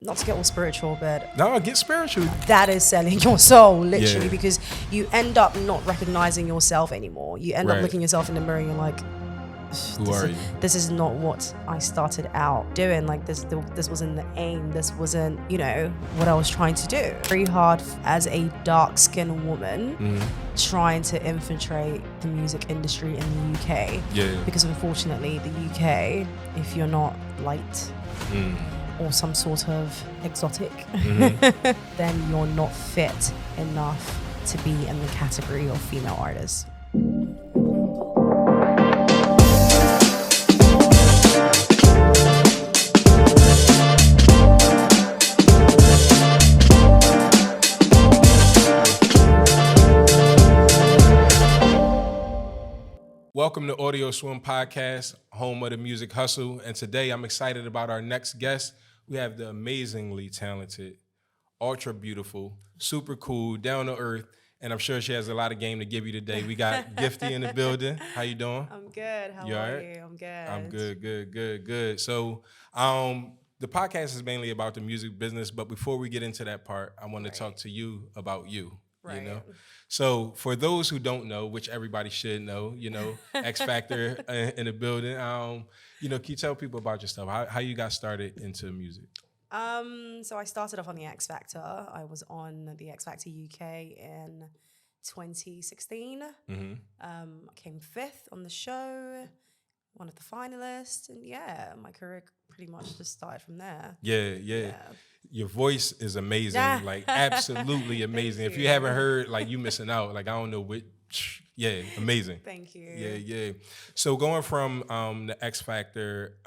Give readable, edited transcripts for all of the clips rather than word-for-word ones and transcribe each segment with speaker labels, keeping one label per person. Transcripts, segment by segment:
Speaker 1: not to get all spiritual, but
Speaker 2: No, get spiritual.
Speaker 1: that is selling your soul, literally,
Speaker 2: Yeah.
Speaker 1: because you end up not recognizing yourself anymore. You end up
Speaker 2: Right.
Speaker 1: looking yourself in the mirror and you're like,
Speaker 2: Who are you?
Speaker 1: this is not what I started out doing. Like this wasn't the aim. This wasn't, what I was trying to do. Very hard as a dark-skinned woman trying to infiltrate the music industry in the UK.
Speaker 2: Yeah.
Speaker 1: Because unfortunately, the UK, if you're not light or some sort of exotic, then you're not fit enough to be in the category of female artists.
Speaker 2: Welcome to AudioSwim Podcast, home of the music hustle. And today I'm excited about our next guest. We have the amazingly talented, ultra beautiful, super cool, down to earth, and I'm sure she has a lot of game to give you today. We got Gifty in the building. How you doing?
Speaker 1: I'm good. How
Speaker 2: You all
Speaker 1: are
Speaker 2: right?
Speaker 1: you? I'm good.
Speaker 2: I'm good. So the podcast is mainly about the music business, but before we get into that part, I want to talk to you about you.
Speaker 1: Right.
Speaker 2: You know? So for those who don't know, which everybody should know, X Factor in the building, can you tell people about yourself, how you got started into music?
Speaker 1: So I started off on the X Factor. I was on the X Factor UK in 2016. I came 5th on the show, one of the finalists, and my career pretty much just started from there.
Speaker 2: Yeah. Your voice is amazing, like absolutely amazing. If you haven't heard, like you missing out. Like I don't know which. Yeah, amazing.
Speaker 1: Thank you.
Speaker 2: Yeah. So going from the X Factor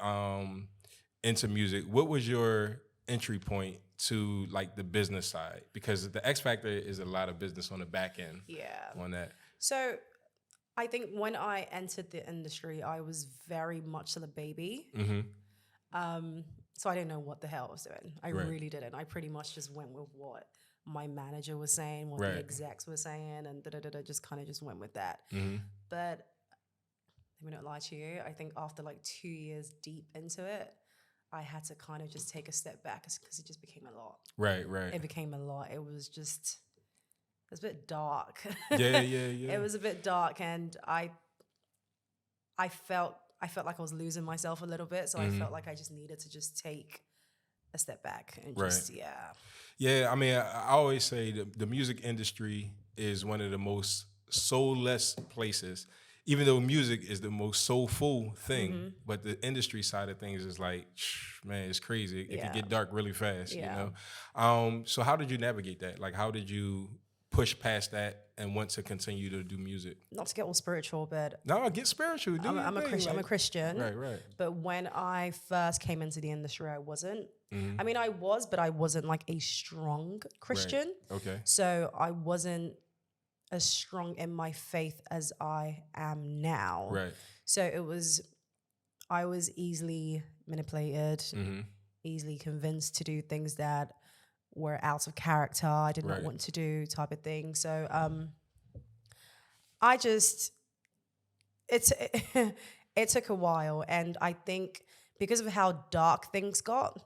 Speaker 2: into music, what was your entry point to like the business side? Because the X Factor is a lot of business on the back end.
Speaker 1: Yeah.
Speaker 2: On that.
Speaker 1: So I think when I entered the industry, I was very much still a baby. So I didn't know what the hell I was doing. I really didn't. I pretty much just went with what my manager was saying, what the execs were saying, and just kind of just went with that. But let me not lie to you. I think after like 2 years deep into it, I had to kind of just take a step back because it just became a lot.
Speaker 2: Right.
Speaker 1: It became a lot. It was a bit dark.
Speaker 2: Yeah.
Speaker 1: It was a bit dark, and I felt like I was losing myself a little bit. So I felt like I just needed to just take a step back and just,
Speaker 2: Yeah, I mean, I always say the music industry is one of the most soulless places, even though music is the most soulful thing. But the industry side of things is like, man, it's crazy. It can get dark really fast, So how did you navigate that? Like, how did you push past that and want to continue to do music?
Speaker 1: Not to get all spiritual, but
Speaker 2: No, get spiritual.
Speaker 1: I'm a Christian.
Speaker 2: Right.
Speaker 1: But when I first came into the industry, I wasn't. I mean, I was, but I wasn't like a strong Christian.
Speaker 2: Right. Okay.
Speaker 1: So I wasn't as strong in my faith as I am now.
Speaker 2: Right.
Speaker 1: So I was easily manipulated, easily convinced to do things that were out of character, I did not want to do, type of thing. So it took a while, and I think because of how dark things got,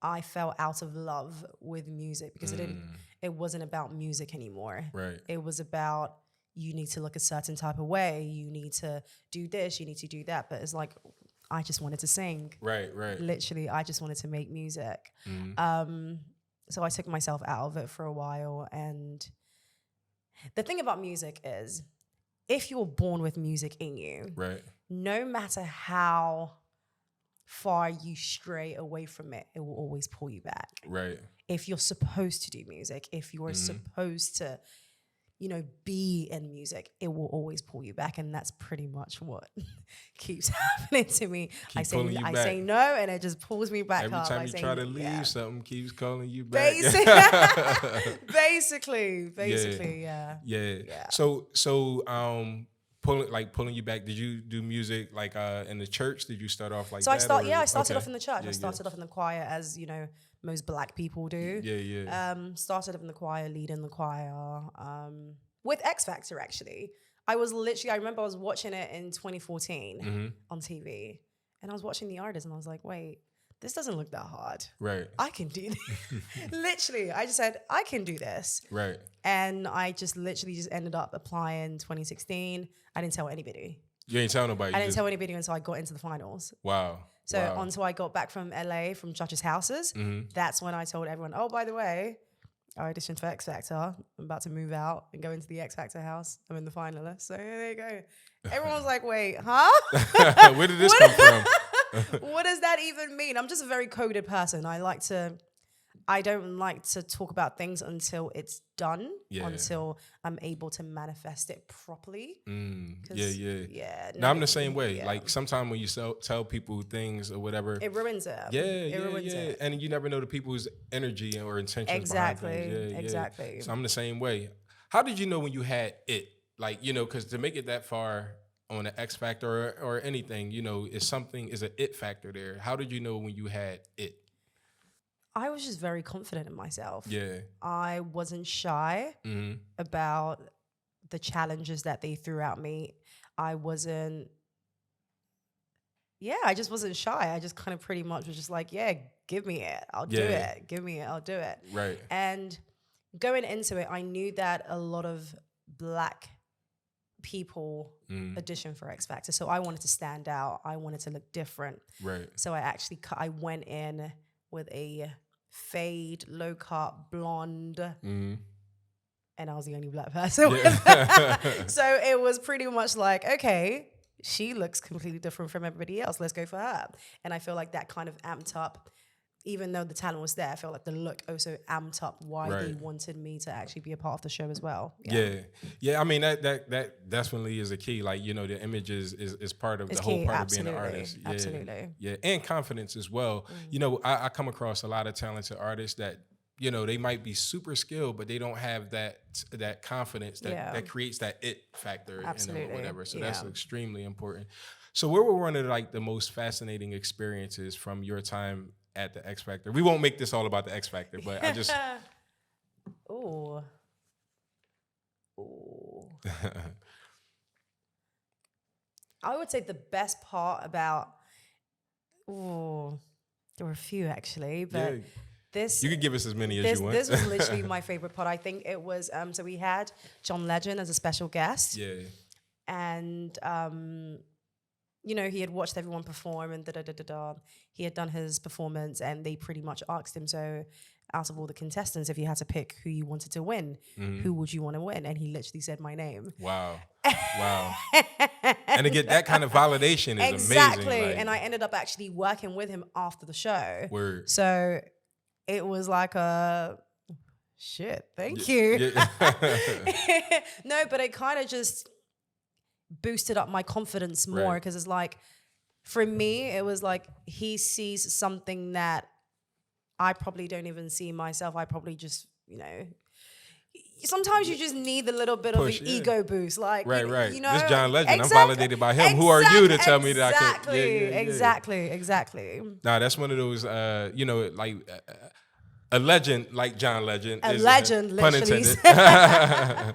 Speaker 1: I fell out of love with music because it wasn't about music anymore.
Speaker 2: Right.
Speaker 1: It was about, you need to look a certain type of way, you need to do this, you need to do that. But it's like, I just wanted to sing.
Speaker 2: Right.
Speaker 1: Literally, I just wanted to make music. So I took myself out of it for a while. And the thing about music is, if you're born with music in you, no matter how far you stray away from it, it will always pull you back.
Speaker 2: Right.
Speaker 1: If you're supposed to do music, if you're supposed to, be in music, it will always pull you back. And that's pretty much what keeps happening to me. I say no, and it just pulls me back
Speaker 2: Every
Speaker 1: up.
Speaker 2: time you try to leave,
Speaker 1: yeah.
Speaker 2: something keeps calling you back.
Speaker 1: Basically, yeah.
Speaker 2: So pulling you back. Did you do music like in the church? Did you start off like that?
Speaker 1: I started off in the church. I started off in the choir, as most black people do. Started off in the choir, leading the choir. With X Factor, actually. I remember I was watching it in 2014 on TV, and I was watching the artists, and I was like, wait, this doesn't look that hard.
Speaker 2: Right.
Speaker 1: I can do this. Literally, I just said, I can do this.
Speaker 2: Right.
Speaker 1: And I just literally just ended up applying 2016. I didn't tell anybody.
Speaker 2: You ain't tell nobody.
Speaker 1: I didn't tell anybody until I got into the finals.
Speaker 2: Wow.
Speaker 1: So until I got back from LA, from judges' houses, that's when I told everyone, oh, by the way, I auditioned for X Factor. I'm about to move out and go into the X Factor house. I'm in the finalist. So there you go. Everyone was like, wait, huh?
Speaker 2: Where did this come from?
Speaker 1: What does that even mean? I'm just a very coded person. I don't like to talk about things until it's done, until I'm able to manifest it properly.
Speaker 2: Yeah. No, I'm the same way. Yeah. Like sometimes when you tell people things or whatever,
Speaker 1: it ruins it.
Speaker 2: It ruins it. And you never know the people's energy or intentions behind things.
Speaker 1: Exactly.
Speaker 2: So I'm the same way. How did you know when you had it? Like, because to make it that far on an X Factor or anything, is an it factor there. How did you know when you had it?
Speaker 1: I was just very confident in myself.
Speaker 2: Yeah.
Speaker 1: I wasn't shy about the challenges that they threw at me. I just wasn't shy. I just kind of pretty much was just like, give me it. I'll do it. Give me it. I'll do it.
Speaker 2: Right.
Speaker 1: And going into it, I knew that a lot of Black people audition for X Factor. So I wanted to stand out. I wanted to look different.
Speaker 2: Right.
Speaker 1: So I went in with a fade, low cut, blonde, and I was the only Black person. So it was pretty much like, okay, she looks completely different from everybody else. Let's go for her. And I feel like that kind of amped up, even though the talent was there, I felt like the look also amped up why they wanted me to actually be a part of the show as well. Yeah. I
Speaker 2: mean, that definitely is a key. Like, the image is part of the whole part of being an artist. Yeah.
Speaker 1: Absolutely.
Speaker 2: Yeah, and confidence as well. I come across a lot of talented artists that, they might be super skilled, but they don't have that confidence that creates that it factor in them or whatever. So that's extremely important. So where were one of like the most fascinating experiences from your time at the X Factor? We won't make this all about the X Factor, but I just...
Speaker 1: Ooh. I would say the best part about... there were a few actually, but this...
Speaker 2: You could give us as many as you want.
Speaker 1: This was literally my favorite part. I think it was... so we had John Legend as a special guest.
Speaker 2: Yeah.
Speaker 1: And... he had watched everyone perform and he had done his performance and they pretty much asked him, so out of all the contestants, if you had to pick who you wanted to win, who would you want to win? And he literally said my name.
Speaker 2: Wow. And to get that kind of validation is
Speaker 1: exactly.
Speaker 2: amazing. Like,
Speaker 1: and I ended up actually working with him after the show.
Speaker 2: Word.
Speaker 1: So it was like a... Shit, thank you. No, but it kind of just... boosted up my confidence more because it's like, for me, it was like he sees something that I probably don't even see myself. I probably just, sometimes you just need a little bit of an ego boost. Like,
Speaker 2: right. This John Legend, I'm validated by him. Who are you to tell me that I can?
Speaker 1: Exactly.
Speaker 2: Nah, that's one of those, like... a legend like John Legend.
Speaker 1: A legend,
Speaker 2: pun
Speaker 1: literally.
Speaker 2: Intended.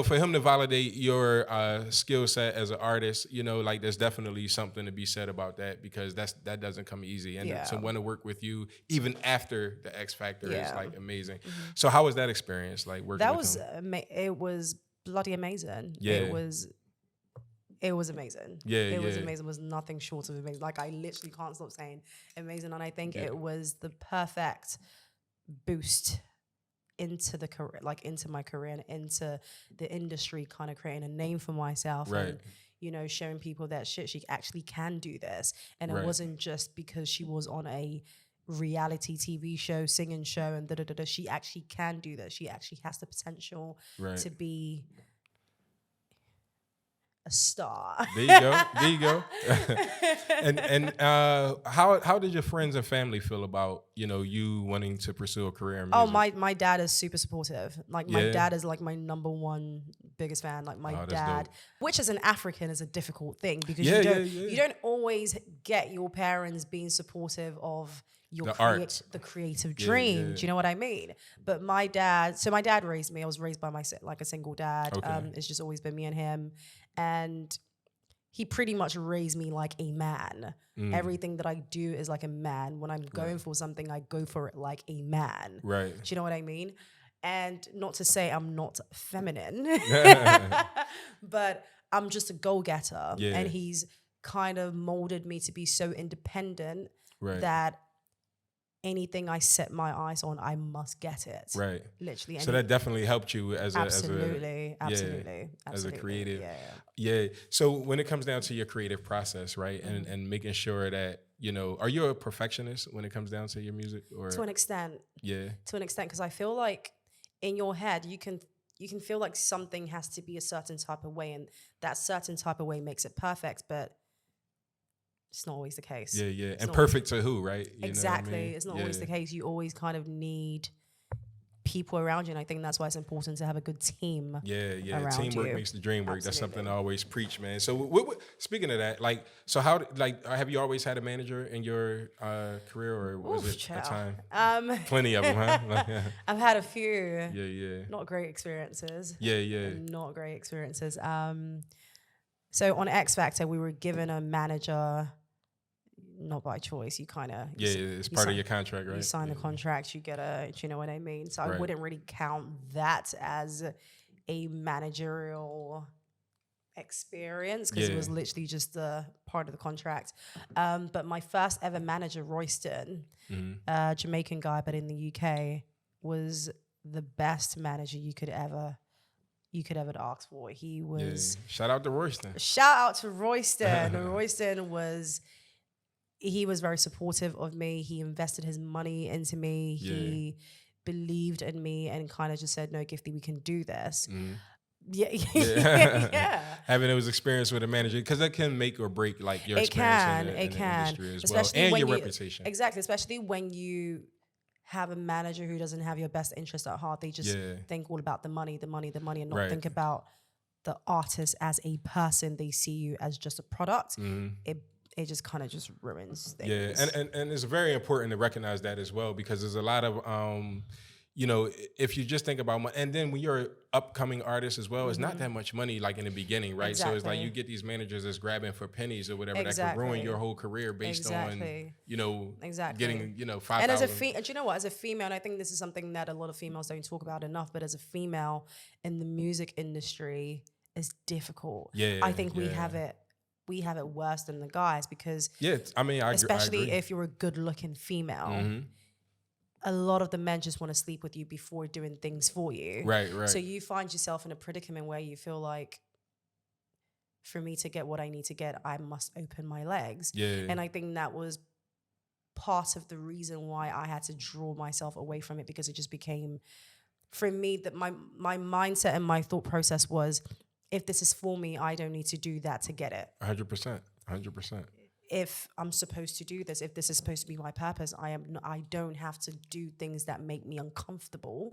Speaker 2: For him to validate your skill set as an artist, like there's definitely something to be said about that because that doesn't come easy. And to want to work with you even after the X Factor is like amazing. So how was that experience? Like working with him?
Speaker 1: It was bloody amazing.
Speaker 2: Yeah.
Speaker 1: It was amazing.
Speaker 2: It
Speaker 1: was amazing. It was nothing short of amazing. Like I literally can't stop saying amazing. And I think it was the perfect boost into the career, like into my career and into the industry, kind of creating a name for myself.
Speaker 2: Right.
Speaker 1: And, showing people that she actually can do this. And it wasn't just because she was on a reality TV show, singing show and She actually can do this. She actually has the potential to be a star.
Speaker 2: There you go. And how did your friends and family feel about you wanting to pursue a career in music?
Speaker 1: Oh, my dad is super supportive. Like my dad is like my number one biggest fan. Like my dad, which as an African is a difficult thing because you don't always get your parents being supportive of your the creative dream. Do you know what I mean? But my dad raised me. I was raised by a single dad.
Speaker 2: Okay.
Speaker 1: It's just always been me and him. And he pretty much raised me like a man. Everything that I do is like a man. When I'm going for something, I go for it like a man.
Speaker 2: Right.
Speaker 1: Do you know what I mean? And not to say I'm not feminine, but I'm just a go-getter.
Speaker 2: Yeah.
Speaker 1: And he's kind of molded me to be so independent
Speaker 2: Right.
Speaker 1: that anything I set my eyes on, I must get it.
Speaker 2: Right.
Speaker 1: Literally.
Speaker 2: So that definitely helped you as a
Speaker 1: Absolutely.
Speaker 2: as a creative.
Speaker 1: Yeah.
Speaker 2: Yeah. So when it comes down to your creative process, right, and making sure that, you know, are you a perfectionist when it comes down to your music? Or
Speaker 1: To an extent.
Speaker 2: Yeah.
Speaker 1: To an extent, because I feel like in your head you can feel like something has to be a certain type of way, and that certain type of way makes it perfect, but it's not always the case.
Speaker 2: Yeah, yeah.
Speaker 1: It's
Speaker 2: And
Speaker 1: not
Speaker 2: perfect to who, right? You
Speaker 1: exactly.
Speaker 2: know what I mean?
Speaker 1: It's not always the case. You always kind of need people around you, and I think that's why it's important to have a good team.
Speaker 2: Yeah, yeah.
Speaker 1: around
Speaker 2: Teamwork
Speaker 1: you.
Speaker 2: makes the dream work. That's something I
Speaker 1: Absolutely.
Speaker 2: always preach, man. So, speaking of that, like, so how, like, have you always had a manager in your career, or was
Speaker 1: Oof,
Speaker 2: it
Speaker 1: child.
Speaker 2: a time? Plenty of them, huh?
Speaker 1: I've had a few
Speaker 2: Yeah.
Speaker 1: not great experiences.
Speaker 2: Yeah.
Speaker 1: Not great experiences. So on X Factor, we were given a manager, not by choice. You kind of
Speaker 2: Yeah, it's part of your contract, right?
Speaker 1: You sign
Speaker 2: Yeah.
Speaker 1: the contract, you get a. Do you know what I mean? So I
Speaker 2: Right.
Speaker 1: wouldn't really count that as a managerial experience because it was literally just the part of the contract. But my first ever manager, Royston, Jamaican guy, but in the UK, was the best manager you could ever ask for. He was.
Speaker 2: Shout out to Royston.
Speaker 1: Shout out to Royston. Royston was. He was very supportive of me. He invested his money into me.
Speaker 2: Yeah.
Speaker 1: He believed in me and kind of just said, "No, Gifty, we can do this." Yeah.
Speaker 2: Having those experience with a manager, because that can make or break like your experience in the industry as
Speaker 1: especially
Speaker 2: well, and
Speaker 1: when
Speaker 2: your
Speaker 1: you,
Speaker 2: reputation.
Speaker 1: Exactly, especially when you have a manager who doesn't have your best interest at heart. They just think all about the money, and not think about the artist as a person. They see you as just a product. It just kind of just ruins things.
Speaker 2: Yeah, and it's very important to recognize that as well, because there's a lot of, you know, if you just think about money, and then when you're an upcoming artist as well, it's not that much money like in the beginning, right?
Speaker 1: Exactly.
Speaker 2: So it's like you get these managers that's grabbing for pennies or whatever that can ruin your whole career based on, you know, getting, you know, 5,000.
Speaker 1: And as do you know what? As a female, and I think this is something that a lot of females don't talk about enough, but as a female in the music industry, it's difficult.
Speaker 2: Yeah,
Speaker 1: I think we have it worse than the guys because
Speaker 2: I mean,
Speaker 1: especially
Speaker 2: I agree.
Speaker 1: if you're a good-looking female, a lot of the men just want to sleep with you before doing things for you.
Speaker 2: Right.
Speaker 1: So you find yourself in a predicament where you feel like, for me to get what I need to get, I must open my legs.
Speaker 2: Yeah.
Speaker 1: And I think that was part of the reason why I had to draw myself away from it, because it just became, for me, that my mindset and my thought process was, if this is for me, I don't need to do that to get it.
Speaker 2: 100%.
Speaker 1: If I'm supposed to do this, if this is supposed to be my purpose, I don't have to do things that make me uncomfortable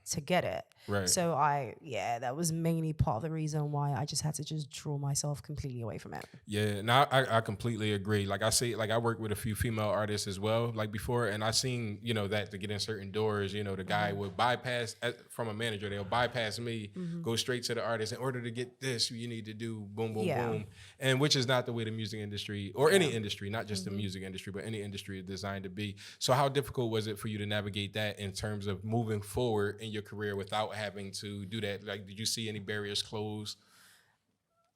Speaker 1: to get it.
Speaker 2: Right.
Speaker 1: So that was mainly part of the reason why I just had to just draw myself completely away from it.
Speaker 2: Yeah, no, I completely agree. Like I say, like I worked with a few female artists as well, like before, and I seen, you know, that to get in certain doors, you know, the guy would bypass from a manager, they'll bypass me, go straight to the artist. In order to get this, you need to do boom, boom, boom. And which is not the way the music industry or any industry, not just the music industry, but any industry is designed to be. So how difficult was it for you to navigate that in terms of moving forward in your career without having to do that? Like, did you see any barriers close?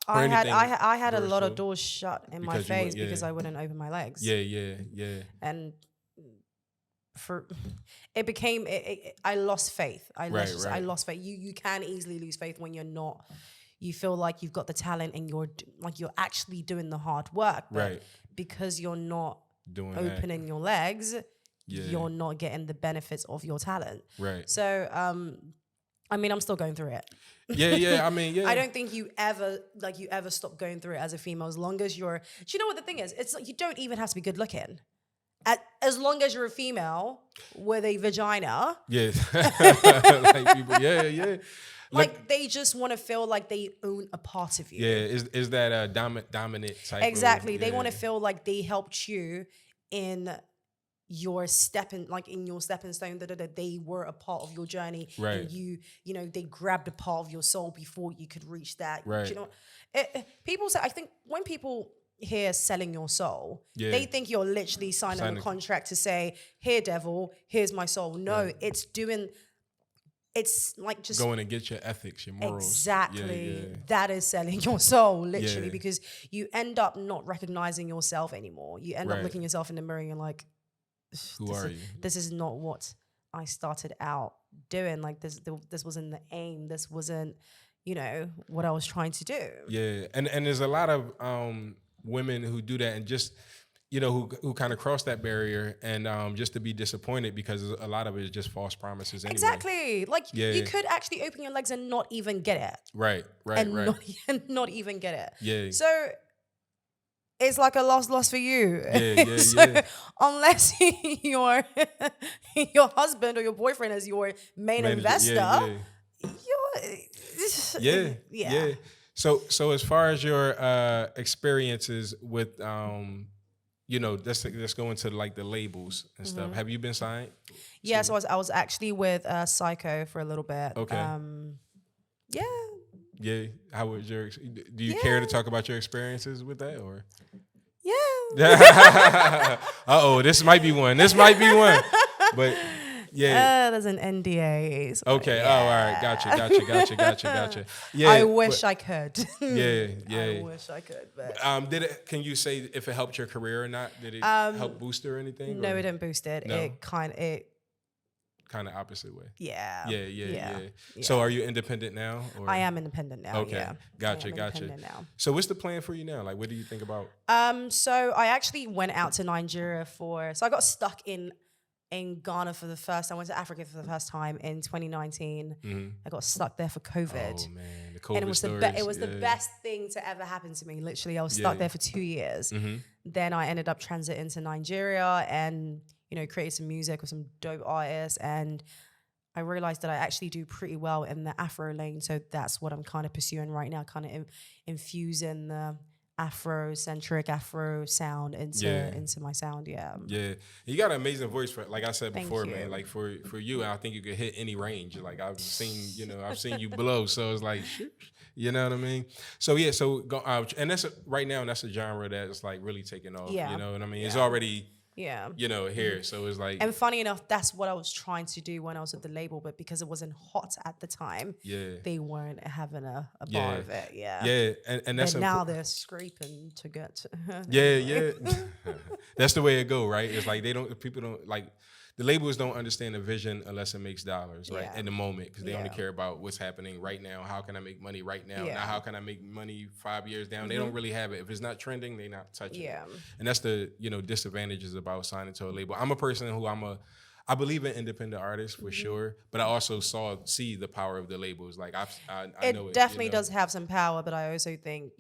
Speaker 1: I had a lot of doors shut in my face because I wouldn't open my legs.
Speaker 2: Yeah.
Speaker 1: And I lost faith. I lost faith. You can easily lose faith when you're not. You feel like you've got the talent and you're actually doing the hard work, but because you're not opening your legs, you're not getting the benefits of your talent.
Speaker 2: Right.
Speaker 1: So, I mean, I'm still going through it.
Speaker 2: Yeah. I mean,
Speaker 1: I don't think you ever stop going through it as a female, as long as you're. Do you know what the thing is? It's like you don't even have to be good looking. As long as you're a female with a vagina.
Speaker 2: Yeah. Like people, yeah.
Speaker 1: Like they just want to feel like they own a part of you.
Speaker 2: Yeah, is that a dominant type?
Speaker 1: Exactly. They want to feel like they helped you in your stepping stone, that they were a part of your journey,
Speaker 2: Right.
Speaker 1: and they grabbed a part of your soul before you could reach that.
Speaker 2: Right.
Speaker 1: Do you know, people say, I think when people hear selling your soul,
Speaker 2: Yeah.
Speaker 1: they think you're literally signing a contract to say, here, devil, here's my soul. No, it's like just
Speaker 2: going and get your ethics, your morals.
Speaker 1: Exactly.
Speaker 2: Yeah.
Speaker 1: That is selling your soul, literally,
Speaker 2: Yeah.
Speaker 1: because you end up not recognizing yourself anymore. You end up looking yourself in the mirror and you're like,
Speaker 2: who are you?
Speaker 1: This is not what I started out doing. Like this wasn't the aim. This wasn't, what I was trying to do.
Speaker 2: Yeah. And there's a lot of women who do that and just, who kind of cross that barrier and just to be disappointed because a lot of it is just false promises anyway.
Speaker 1: Exactly. Like you could actually open your legs and not even get it.
Speaker 2: Right.
Speaker 1: Not even get it.
Speaker 2: Yeah.
Speaker 1: So it's like a loss for you.
Speaker 2: Yeah,
Speaker 1: so unless your husband or your boyfriend is your main investor,
Speaker 2: yeah. So as far as your experiences with let's go into like the labels and stuff. Have you been signed?
Speaker 1: Yeah, so I was actually with Psycho for a little bit.
Speaker 2: Okay.
Speaker 1: Yeah.
Speaker 2: Yeah. How was do you care to talk about your experiences with that or?
Speaker 1: Yeah.
Speaker 2: This might be one. But yeah.
Speaker 1: There's an NDA. So
Speaker 2: okay.
Speaker 1: yeah.
Speaker 2: Oh, all right. Gotcha. Yeah.
Speaker 1: I wish I could.
Speaker 2: Yeah.
Speaker 1: I wish I could. But
Speaker 2: can you say if it helped your career or not? Did it help boost it or anything?
Speaker 1: No,
Speaker 2: or?
Speaker 1: it didn't boost it.
Speaker 2: No?
Speaker 1: It kind of
Speaker 2: opposite way.
Speaker 1: Yeah.
Speaker 2: So are you independent now? Or?
Speaker 1: I am independent now.
Speaker 2: Okay.
Speaker 1: Yeah.
Speaker 2: Gotcha.
Speaker 1: Now.
Speaker 2: So what's the plan for you now? Like, what do you think about?
Speaker 1: So I actually went out to Nigeria so I got stuck in Ghana for the first time. I went to Africa for the first time in 2019. I got stuck there for COVID.
Speaker 2: Oh man, the COVID
Speaker 1: and it was
Speaker 2: stories.
Speaker 1: the best thing to ever happen to me. Literally, I was stuck there for 2 years. Then I ended up transiting to Nigeria and created some music with some dope artists, and I realized that I actually do pretty well in the Afro lane. So that's what I'm kind of pursuing right now, kind of infusing the Afrocentric Afro sound into my sound. Yeah.
Speaker 2: You got an amazing voice for, like I said before,
Speaker 1: you.
Speaker 2: man. Like for you, I think you could hit any range. Like I've seen you blow. So it's like, you know what I mean? So yeah, go out, and that's right now, and that's a genre that's like really taking off.
Speaker 1: Yeah.
Speaker 2: You know what I mean? It's already.
Speaker 1: Yeah.
Speaker 2: Here. So it's like.
Speaker 1: And funny enough, that's what I was trying to do when I was at the label, but because it wasn't hot at the time, they weren't having a bar of it. Yeah.
Speaker 2: Yeah. And that's.
Speaker 1: But now they're scraping to get.
Speaker 2: Yeah. That's the way it go, right? It's like people don't like. The labels don't understand the vision unless it makes dollars, right? In the moment, because they only care about what's happening right now. How can I make money right now? Now, how can I make money 5 years down? They don't really have it. If it's not trending, they're not touching it. And that's the disadvantages about signing to a label. I'm a person who I believe in independent artists for sure, but I also see the power of the labels. Like I know
Speaker 1: it definitely does have some power, but I also think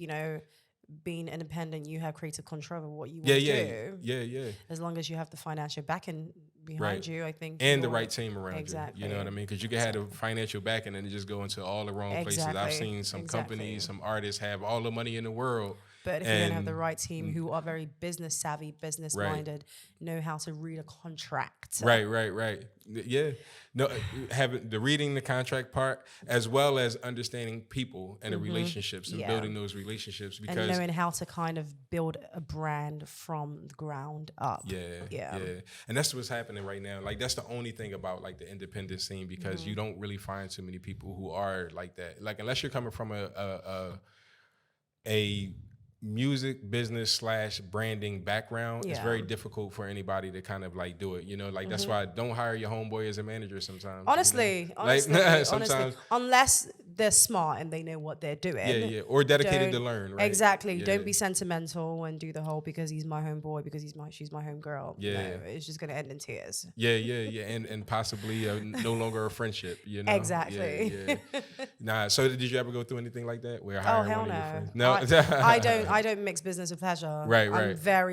Speaker 1: being independent, you have creative control over what you want to do.
Speaker 2: Yeah.
Speaker 1: As long as you have the financial backing behind you, I think.
Speaker 2: And the right team around
Speaker 1: you.
Speaker 2: You know what I mean? Because you can have the financial backing and just go into all the wrong places. I've seen some companies, some artists have all the money in the world.
Speaker 1: But if you don't have the right team who are very business savvy, business minded, know how to read a contract.
Speaker 2: Right. Yeah. No, having the reading the contract part as well as understanding people and the relationships and building those relationships, because
Speaker 1: and knowing how to kind of build a brand from the ground up.
Speaker 2: Yeah. And that's what's happening right now. Like that's the only thing about like the independent scene, because you don't really find too many people who are like that. Like unless you're coming from a music business / branding background, it's very difficult for anybody to kind of like do it, like that's why don't hire your homeboy as a manager sometimes. Honestly,
Speaker 1: sometimes unless they're smart and they know what they're doing.
Speaker 2: Or dedicated to learn, right?
Speaker 1: Exactly. Don't be sentimental and do the whole because he's my homeboy, because she's my homegirl. No, it's just gonna end in tears.
Speaker 2: And possibly no longer a friendship,
Speaker 1: Exactly.
Speaker 2: Nah, so did you ever go through anything like that where hiring one of your friends?
Speaker 1: No, I don't mix business with pleasure.
Speaker 2: Right.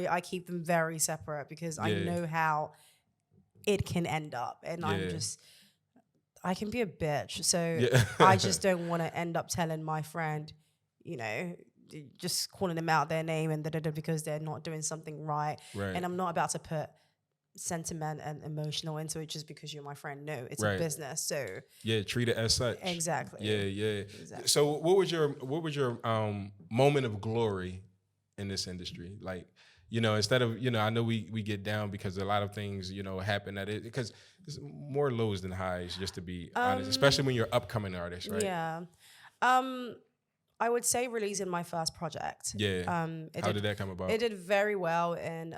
Speaker 1: I keep them very separate because I know how it can end up, and I can be a bitch. So I just don't want to end up telling my friend, just calling them out their name and because they're not doing something right. And I'm not about to put sentiment and emotional into it just because you're my friend. No, it's
Speaker 2: Right.
Speaker 1: a business. So
Speaker 2: Yeah, treat it as such.
Speaker 1: exactly.
Speaker 2: Yeah.
Speaker 1: Exactly.
Speaker 2: So what was your moment of glory in this industry? Like, instead of, I know we get down because a lot of things, happen at it, because there's more lows than highs, just to be honest, especially when you're upcoming artist, right?
Speaker 1: Yeah. I would say releasing my first project.
Speaker 2: Yeah. How did that come about?
Speaker 1: It did very well in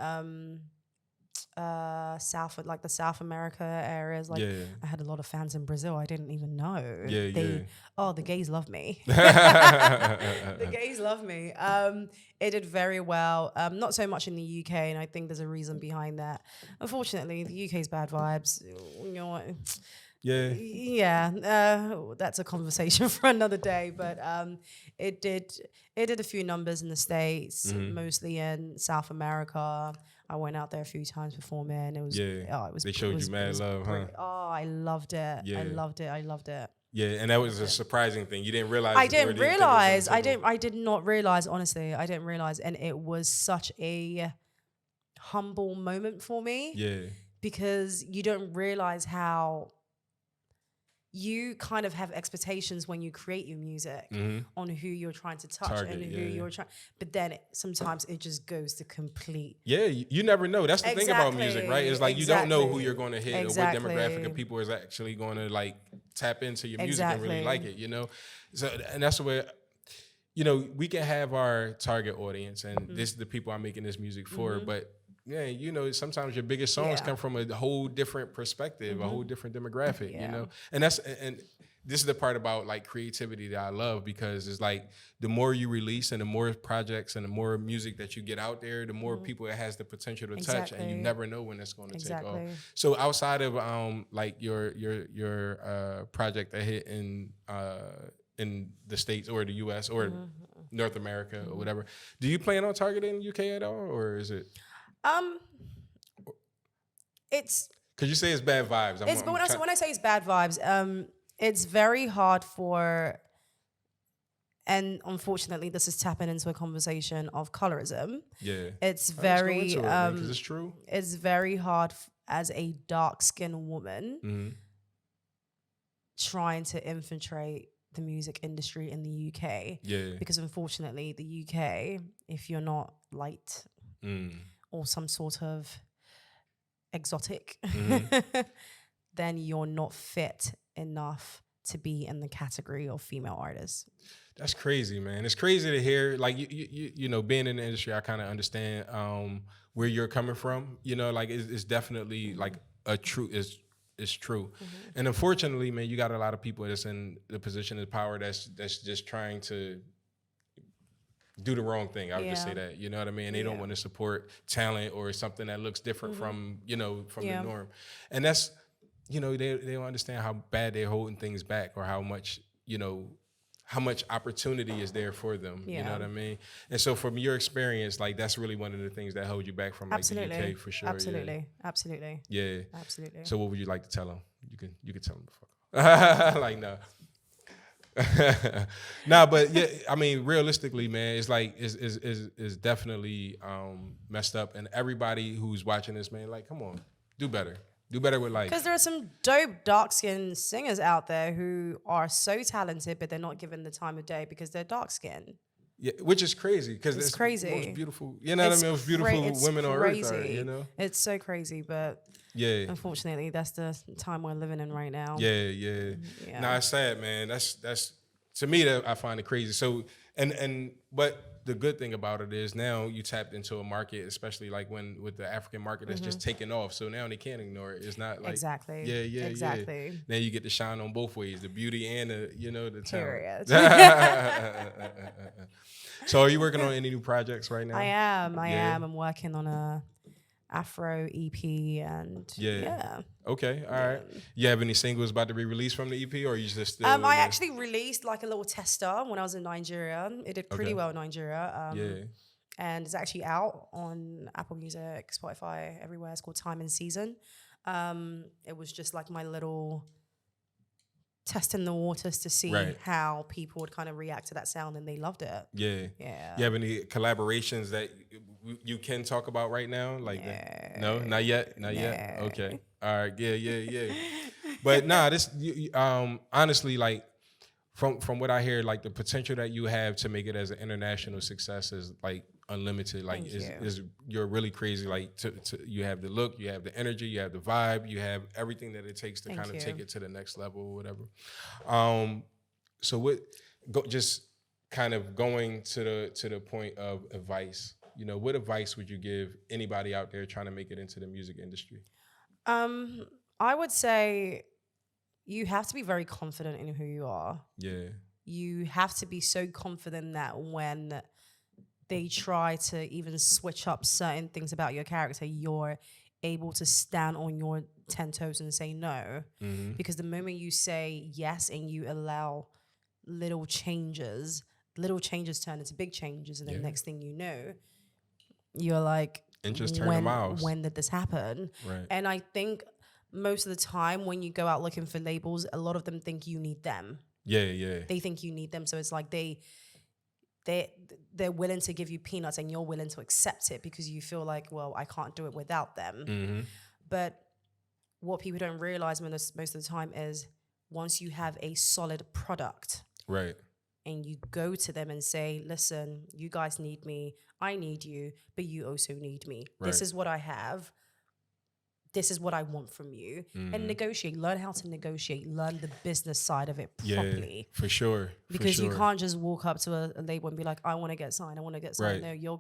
Speaker 1: the South America areas. Like I had a lot of fans in Brazil. I didn't even know. The gays love me. The gays love me. It did very well. Not so much in the UK, and I think there's a reason behind that. Unfortunately, the UK's bad vibes. You know what? Yeah. That's a conversation for another day. But it did a few numbers in the States, mostly in South America. I went out there a few times performing. It was
Speaker 2: They showed you mad love, huh?
Speaker 1: Oh, I loved it.
Speaker 2: Yeah.
Speaker 1: I loved it.
Speaker 2: Yeah, and that was a surprising thing. You didn't realize.
Speaker 1: I did not realize, honestly. I didn't realize, and it was such a humble moment for me.
Speaker 2: Yeah.
Speaker 1: Because you don't realize how you kind of have expectations when you create your music on who you're trying to touch and who you're trying. But then sometimes it just goes to complete.
Speaker 2: Yeah, you never know. That's the thing about music, right? It's like you don't know who you're going to hit or what demographic of people is actually going to like tap into your music and really like it, So, and that's the way, we can have our target audience and this is the people I'm making this music for, but yeah, sometimes your biggest songs come from a whole different perspective, a whole different demographic, and this is the part about like creativity that I love, because it's like the more you release and the more projects and the more music that you get out there, the more people it has the potential to touch, and you never know when it's going to take off. So outside of like your project that hit in the States or the US or North America or whatever, do you plan on targeting UK at all, or is it?
Speaker 1: It's
Speaker 2: because you say it's bad vibes.
Speaker 1: When I say it's bad vibes, it's very hard for, and unfortunately, this is tapping into a conversation of colorism.
Speaker 2: Yeah,
Speaker 1: it's very
Speaker 2: because it's true.
Speaker 1: It's very hard as a dark-skinned woman trying to infiltrate the music industry in the UK.
Speaker 2: Yeah,
Speaker 1: because unfortunately, the UK, if you're not light. Or some sort of exotic, then you're not fit enough to be in the category of female artists.
Speaker 2: That's crazy, man. It's crazy to hear. Like you know, being in the industry, I kind of understand where you're coming from. Like it's definitely like a true. It's true, and unfortunately, man, you got a lot of people that's in the position of power that's just trying to do the wrong thing. I would just say that, you know what I mean? They don't want to support talent or something that looks different from the norm. And that's, they don't understand how bad they're holding things back, or how much opportunity is there for them. You know what I mean? And so from your experience, like that's really one of the things that hold you back from like the UK for sure.
Speaker 1: Absolutely.
Speaker 2: Yeah.
Speaker 1: Absolutely.
Speaker 2: So what would you like to tell them? You can tell them before. Like, no. Nah, but yeah, I mean, realistically, man, it's like is definitely messed up, and everybody who's watching this, man, like, come on, do better with life. Because
Speaker 1: there are some dope dark-skinned singers out there who are so talented, but they're not given the time of day because they're dark-skinned.
Speaker 2: Yeah, which is crazy, because it's
Speaker 1: crazy.
Speaker 2: The most beautiful, what I mean? Most beautiful women on earth are,
Speaker 1: It's so crazy, but
Speaker 2: yeah,
Speaker 1: unfortunately, that's the time we're living in right now.
Speaker 2: Yeah. Nah, it's sad, man. That's to me that I find it crazy. So but the good thing about it is now you tapped into a market, especially like with the African market that's just taking off. So now they can't ignore it. It's not like
Speaker 1: exactly.
Speaker 2: Yeah.
Speaker 1: Exactly.
Speaker 2: Now you get to shine on both ways, the beauty and the
Speaker 1: talent.
Speaker 2: So are you working on any new projects right now?
Speaker 1: I am. I'm working on a Afro EP and yeah.
Speaker 2: Okay, all right. You have any singles about to be released from the EP, or you just still?
Speaker 1: I actually released like a little tester when I was in Nigeria. It did pretty well in Nigeria. And it's actually out on Apple Music, Spotify, everywhere. It's called Time and Season. It was just like my little testing the waters to see how people would kind of react to that sound, and they loved it.
Speaker 2: Yeah. You have any collaborations that you can talk about right now? Like that? No, not yet. Okay. All right. Yeah. But nah, this honestly, like from what I hear, like the potential that you have to make it as an international success is like unlimited. Like you're really crazy. Like you have the look, you have the energy, you have the vibe, you have everything that it takes to kind of take it to the next level or whatever. So just kind of going to the point of advice. You know, what advice would you give anybody out there trying to make it into the music industry?
Speaker 1: I would say you have to be very confident in who you are.
Speaker 2: Yeah.
Speaker 1: You have to be so confident that when they try to even switch up certain things about your character, you're able to stand on your 10 toes and say no. Mm-hmm. Because the moment you say yes and you allow little changes turn into big changes, and the next thing you know, you're like, when did this happen?
Speaker 2: Right.
Speaker 1: And I think most of the time when you go out looking for labels, a lot of them think you need them.
Speaker 2: Yeah.
Speaker 1: They think you need them. So it's like they're willing to give you peanuts, and you're willing to accept it because you feel like, well, I can't do it without them. Mm-hmm. But what people don't realize most of the time is once you have a solid product,
Speaker 2: right,
Speaker 1: and you go to them and say, listen, you guys need me, I need you, but you also need me. Right. This is what I have. This is what I want from you. Mm-hmm. And negotiate. Learn how to negotiate. Learn the business side of it properly.
Speaker 2: Yeah, for sure.
Speaker 1: Because you can't just walk up to a label and be like, I want to get signed.
Speaker 2: Right.
Speaker 1: No, you're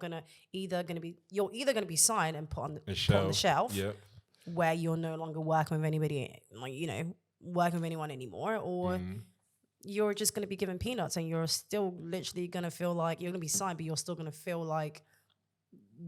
Speaker 1: either gonna be signed and put on the shelf,
Speaker 2: yep,
Speaker 1: where you're no longer working with anybody, like, you know, working with anyone anymore, or you're just gonna be given peanuts, and you're still literally gonna feel like you're gonna be signed, but you're still gonna feel like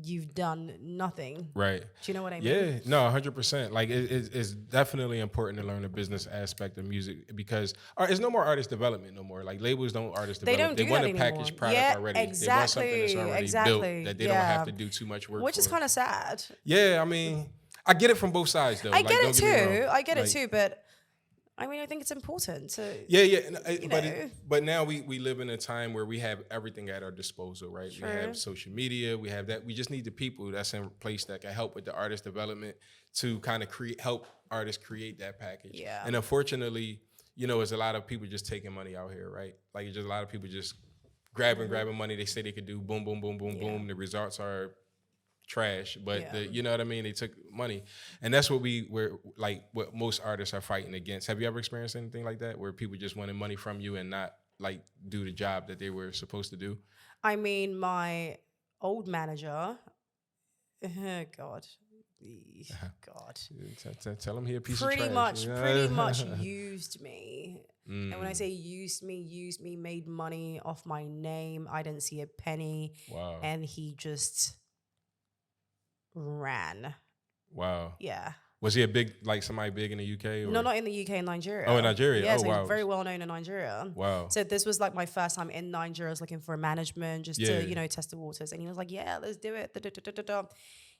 Speaker 1: you've done nothing.
Speaker 2: Right.
Speaker 1: Do you know what I mean?
Speaker 2: Yeah, no, 100%. Like it's definitely important to learn the business aspect of music, because there's no more artist development no more. Like labels don't artist develop. They want a packaged product already.
Speaker 1: Exactly.
Speaker 2: They want something that's already built that they don't have to do too much work
Speaker 1: Which is kind of sad.
Speaker 2: Yeah, I mean, I get it from both sides though.
Speaker 1: I get it too, but I mean, I think it's important to.
Speaker 2: Yeah. But now we live in a time where we have everything at our disposal, right?
Speaker 1: Sure.
Speaker 2: We have social media. We have that. We just need the people that's in place that can help with the artist development to kind of help artists create that package.
Speaker 1: Yeah.
Speaker 2: And unfortunately, you know, there's a lot of people just taking money out here, right? Like it's just a lot of people just grabbing money. They say they could do boom, boom, boom, boom, boom. The results are trash, but you know what I mean? They took money. And that's what what most artists are fighting against. Have you ever experienced anything like that where people just wanted money from you and not like do the job that they were supposed to do?
Speaker 1: I mean, my old manager, God.
Speaker 2: Tell him he a piece of
Speaker 1: trash. Pretty much
Speaker 2: Yeah.
Speaker 1: used me. And when I say used me, made money off my name. I didn't see a penny.
Speaker 2: Wow.
Speaker 1: And he just ran.
Speaker 2: Wow.
Speaker 1: Yeah.
Speaker 2: Was he somebody big in the UK? Or?
Speaker 1: No, not in the UK, in Nigeria.
Speaker 2: Oh, in Nigeria?
Speaker 1: Yeah,
Speaker 2: oh,
Speaker 1: so
Speaker 2: wow.
Speaker 1: he's very well known in Nigeria.
Speaker 2: Wow.
Speaker 1: So this was like my first time in Nigeria. I was looking for a management just to, you know, test the waters. And he was like, yeah, let's do it.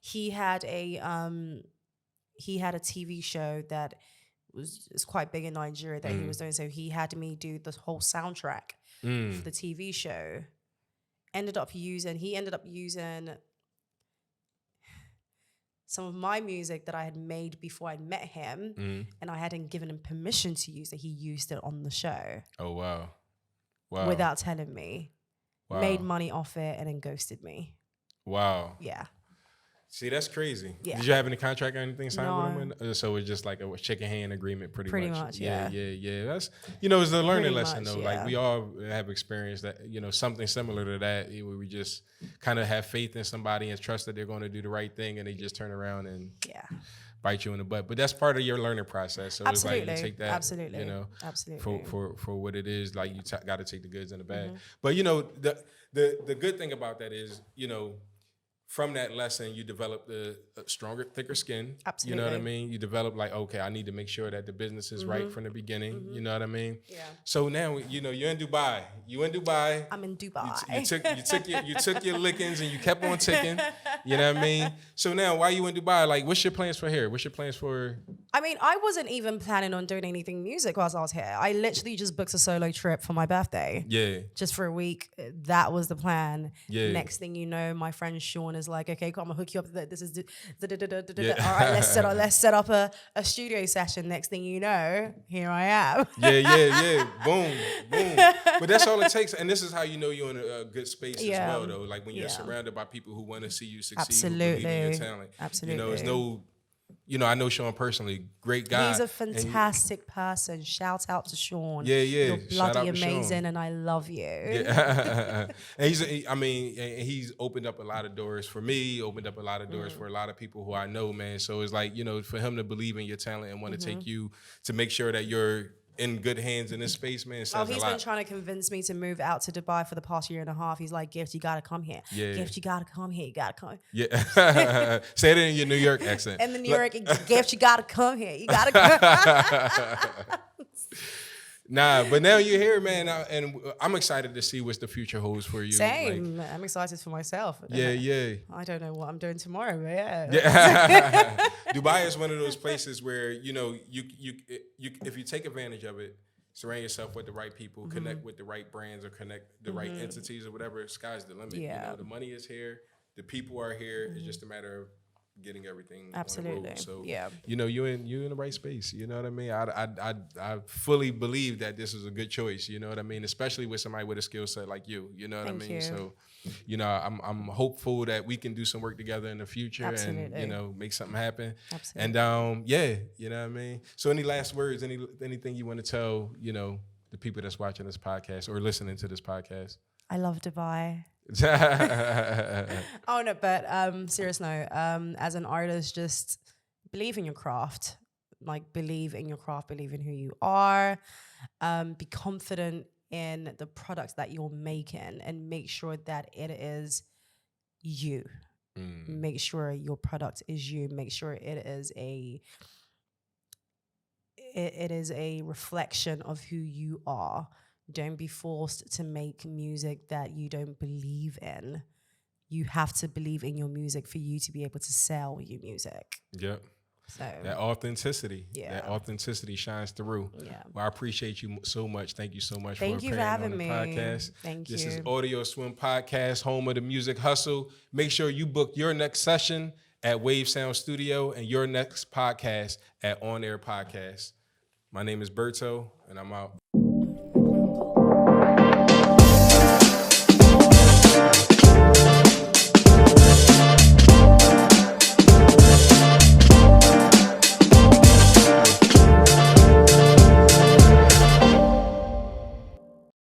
Speaker 1: He had a TV show that was quite big in Nigeria that he was doing. So he had me do the whole soundtrack for the TV show. He ended up using some of my music that I had made before I met him, and I hadn't given him permission to use it. He used it on the show.
Speaker 2: Oh, wow.
Speaker 1: Without telling me.
Speaker 2: Wow.
Speaker 1: Made money off it and then ghosted me.
Speaker 2: Wow.
Speaker 1: Yeah.
Speaker 2: See, that's crazy.
Speaker 1: Yeah.
Speaker 2: Did you have any contract or anything signed with him?
Speaker 1: No.
Speaker 2: So it's just like a chicken hand agreement pretty much.
Speaker 1: Yeah.
Speaker 2: That's, you know, it's a learning lesson though.
Speaker 1: Yeah.
Speaker 2: Like we all have experienced that, you know, something similar to that where we just kind of have faith in somebody and trust that they're going to do the right thing, and they just turn around and bite you in the butt. But that's part of your learning process. So
Speaker 1: Absolutely.
Speaker 2: It's like you take that,
Speaker 1: Absolutely.
Speaker 2: you know,
Speaker 1: Absolutely.
Speaker 2: for what it is. Like you got to take the goods and the bad. But you know, the good thing about that is, you know, from that lesson, you develop a stronger, thicker skin.
Speaker 1: Absolutely.
Speaker 2: You know what I mean? You develop like, okay, I need to make sure that the business is right from the beginning. You know what I mean?
Speaker 1: Yeah.
Speaker 2: So now, you know, you're in Dubai.
Speaker 1: I'm in Dubai.
Speaker 2: You took your lickings and you kept on ticking. You know what I mean? So now, why you in Dubai? Like, what's your plans for here? What's your plans for
Speaker 1: I mean, I wasn't even planning on doing anything music whilst I was here. I literally just booked a solo trip for my birthday.
Speaker 2: Yeah.
Speaker 1: Just for a week. That was the plan.
Speaker 2: Yeah.
Speaker 1: Next thing you know, my friend Sean is like, okay, come on, hook you up. This is all right, let's set up a studio session. Next thing you know, here I am.
Speaker 2: Yeah. Boom. But that's all it takes. And this is how you know you're in a good space as well, though. Like when you're surrounded by people who want to see you succeed, who believe in your talent.
Speaker 1: Absolutely.
Speaker 2: You know, it's no... You know, I know Sean personally, great guy.
Speaker 1: He's a fantastic person. Shout out to Sean.
Speaker 2: Yeah.
Speaker 1: You're bloody amazing, and I love you.
Speaker 2: Yeah. And he's opened up a lot of doors for me, opened up a lot of doors for a lot of people who I know, man. So it's like, you know, for him to believe in your talent and want to take you to make sure that you're in good hands in this space, man. Says
Speaker 1: he's been trying to convince me to move out to Dubai for the past year and a half. He's like, Gift, you gotta come here.
Speaker 2: Yeah.
Speaker 1: Gift, you gotta come here. You gotta come.
Speaker 2: Yeah. Say it in your New York accent.
Speaker 1: In the New York, Gift, you gotta come here. You gotta come.
Speaker 2: Nah, but now you're here, man, and I'm excited to see what the future holds for you.
Speaker 1: Same. Like, I'm excited for myself.
Speaker 2: Yeah.
Speaker 1: I don't know what I'm doing tomorrow, but yeah.
Speaker 2: Dubai is one of those places where, you know, you if you take advantage of it, surround yourself with the right people, connect with the right brands, or connect the right entities or whatever, sky's the limit.
Speaker 1: Yeah.
Speaker 2: You know, the money is here, the people are here. It's just a matter of getting everything
Speaker 1: absolutely
Speaker 2: on the road. So
Speaker 1: yeah,
Speaker 2: you know, you're in the right space. You know what I mean? I fully believe that this is a good choice. You know what I mean? Especially with somebody with a skill set like you. You know what I mean? So, you know, I'm hopeful that we can do some work together in the future and, you know, make something happen.
Speaker 1: Absolutely.
Speaker 2: And yeah, you know what I mean? So any last words, anything you want to tell, you know, the people that's watching this podcast or listening to this podcast?
Speaker 1: I love Dubai. Oh no, but serious note, as an artist, just believe in your craft. Like, believe in your craft, believe in who you are. Be confident in the product that you're making and make sure that it is you. Make sure your product is you. Make sure it is a reflection of who you are. Don't be forced to make music that you don't believe in. You have to believe in your music for you to be able to sell your music.
Speaker 2: Yep.
Speaker 1: So
Speaker 2: that authenticity.
Speaker 1: Yeah.
Speaker 2: That authenticity shines through.
Speaker 1: Yeah.
Speaker 2: Well, I appreciate you so much. Thank you so much
Speaker 1: for having
Speaker 2: me. Podcast.
Speaker 1: Thank you.
Speaker 2: This is AudioSwim Podcast, home of the music hustle. Make sure you book your next session at Wave Sound Studio and your next podcast at On Air Podcast. My name is Berto, and I'm out.